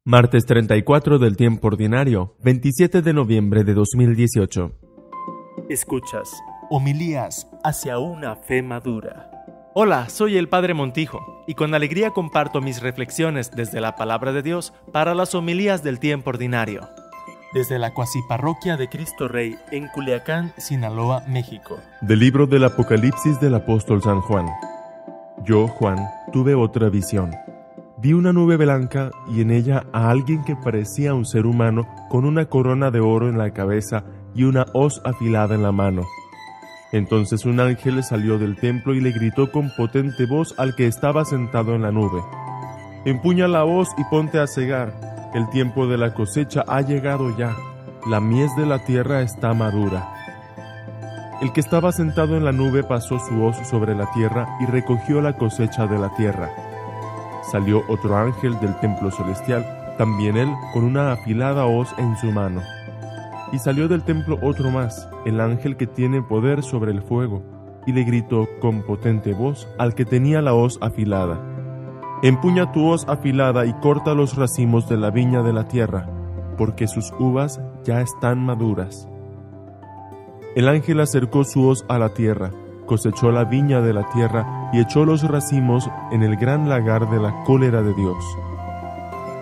Martes 34 del tiempo ordinario, 27 de noviembre de 2018. Escuchas homilías hacia una fe madura. Hola, soy el Padre Montijo y con alegría comparto mis reflexiones desde la Palabra de Dios para las homilías del tiempo ordinario. Desde la cuasiparroquia de Cristo Rey en Culiacán, Sinaloa, México. Del libro del Apocalipsis del apóstol San Juan. Yo, Juan, tuve otra visión. Vi una nube blanca y en ella a alguien que parecía un ser humano con una corona de oro en la cabeza y una hoz afilada en la mano. Entonces un ángel salió del templo y le gritó con potente voz al que estaba sentado en la nube: «Empuña la hoz y ponte a segar. El tiempo de la cosecha ha llegado ya. La mies de la tierra está madura». El que estaba sentado en la nube pasó su hoz sobre la tierra y recogió la cosecha de la tierra. Salió otro ángel del templo celestial, también él con una afilada hoz en su mano. Y salió del templo otro más, el ángel que tiene poder sobre el fuego, y le gritó con potente voz al que tenía la hoz afilada: «Empuña tu hoz afilada y corta los racimos de la viña de la tierra, porque sus uvas ya están maduras». El ángel acercó su hoz a la tierra, cosechó la viña de la tierra y echó los racimos en el gran lagar de la cólera de Dios.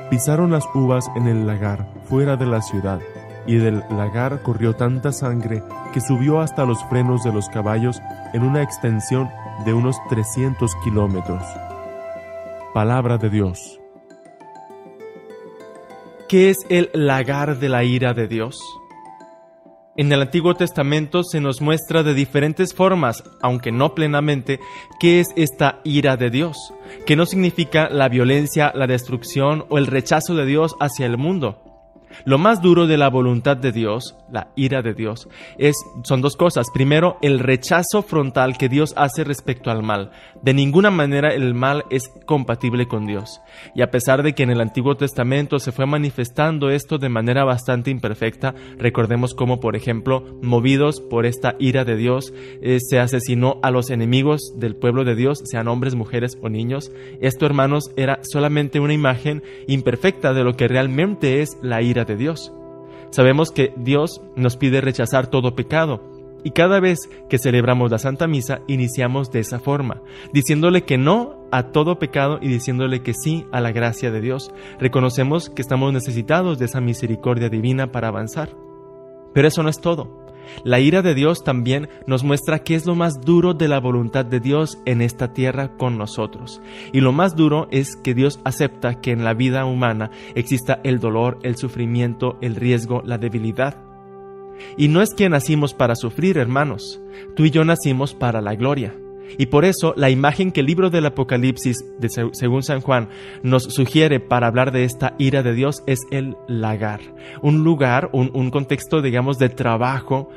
Pisaron las uvas en el lagar, fuera de la ciudad, y del lagar corrió tanta sangre que subió hasta los frenos de los caballos en una extensión de unos 300 kilómetros. Palabra de Dios. ¿Qué es el lagar de la ira de Dios? En el Antiguo Testamento se nos muestra de diferentes formas, aunque no plenamente, qué es esta ira de Dios, que no significa la violencia, la destrucción o el rechazo de Dios hacia el mundo. Lo más duro de la voluntad de Dios, la ira de Dios, son dos cosas. Primero, el rechazo frontal que Dios hace respecto al mal. De ninguna manera el mal es compatible con Dios. Y a pesar de que en el Antiguo Testamento se fue manifestando esto de manera bastante imperfecta, recordemos cómo, por ejemplo, movidos por esta ira de Dios, se asesinó a los enemigos del pueblo de Dios, sean hombres, mujeres o niños. Esto, hermanos, era solamente una imagen imperfecta de lo que realmente es la ira de Dios. Sabemos que Dios nos pide rechazar todo pecado y cada vez que celebramos la Santa Misa iniciamos de esa forma, diciéndole que no a todo pecado y diciéndole que sí a la gracia de Dios. Reconocemos que estamos necesitados de esa misericordia divina para avanzar. Pero eso no es todo. La ira de Dios también nos muestra qué es lo más duro de la voluntad de Dios en esta tierra con nosotros. Y lo más duro es que Dios acepta que en la vida humana exista el dolor, el sufrimiento, el riesgo, la debilidad. Y no es que nacimos para sufrir, hermanos. Tú y yo nacimos para la gloria. Y por eso la imagen que el libro del Apocalipsis, según San Juan, nos sugiere para hablar de esta ira de Dios es el lagar. Un lugar, un contexto, digamos, de trabajo.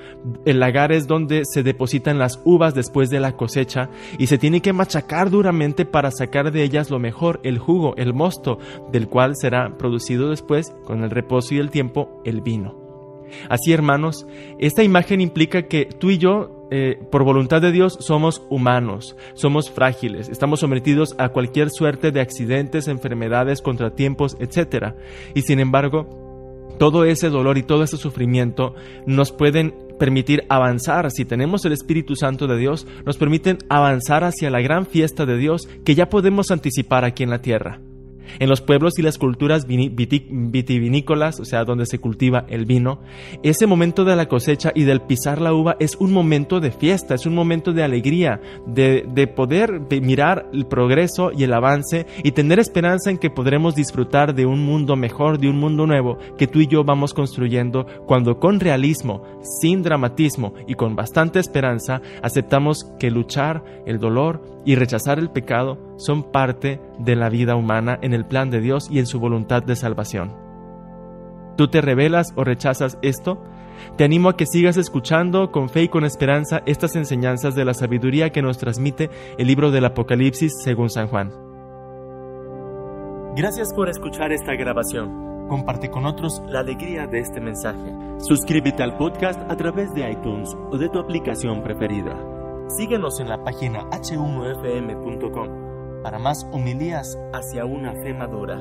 El lagar es donde se depositan las uvas después de la cosecha y se tiene que machacar duramente para sacar de ellas lo mejor, el jugo, el mosto, del cual será producido después, con el reposo y el tiempo, el vino. Así, hermanos, esta imagen implica que tú y yo, por voluntad de Dios, somos humanos, somos frágiles, estamos sometidos a cualquier suerte de accidentes, enfermedades, contratiempos, etc. Y sin embargo, todo ese dolor y todo ese sufrimiento nos pueden permitir avanzar. Si tenemos el Espíritu Santo de Dios, nos permiten avanzar hacia la gran fiesta de Dios que ya podemos anticipar aquí en la tierra. En los pueblos y las culturas vitivinícolas, o sea, donde se cultiva el vino, ese momento de la cosecha y del pisar la uva es un momento de fiesta, es un momento de alegría, de poder mirar el progreso y el avance y tener esperanza en que podremos disfrutar de un mundo mejor, de un mundo nuevo que tú y yo vamos construyendo cuando con realismo, sin dramatismo y con bastante esperanza aceptamos que luchar, el dolor y rechazar el pecado son parte de la vida humana en el plan de Dios y en su voluntad de salvación. ¿Tú te rebelas o rechazas esto? Te animo a que sigas escuchando con fe y con esperanza estas enseñanzas de la sabiduría que nos transmite el libro del Apocalipsis según San Juan. Gracias por escuchar esta grabación. Comparte con otros la alegría de este mensaje. Suscríbete al podcast a través de iTunes o de tu aplicación preferida. Síguenos en la página h1fm.com para más homilías hacia una fe madura.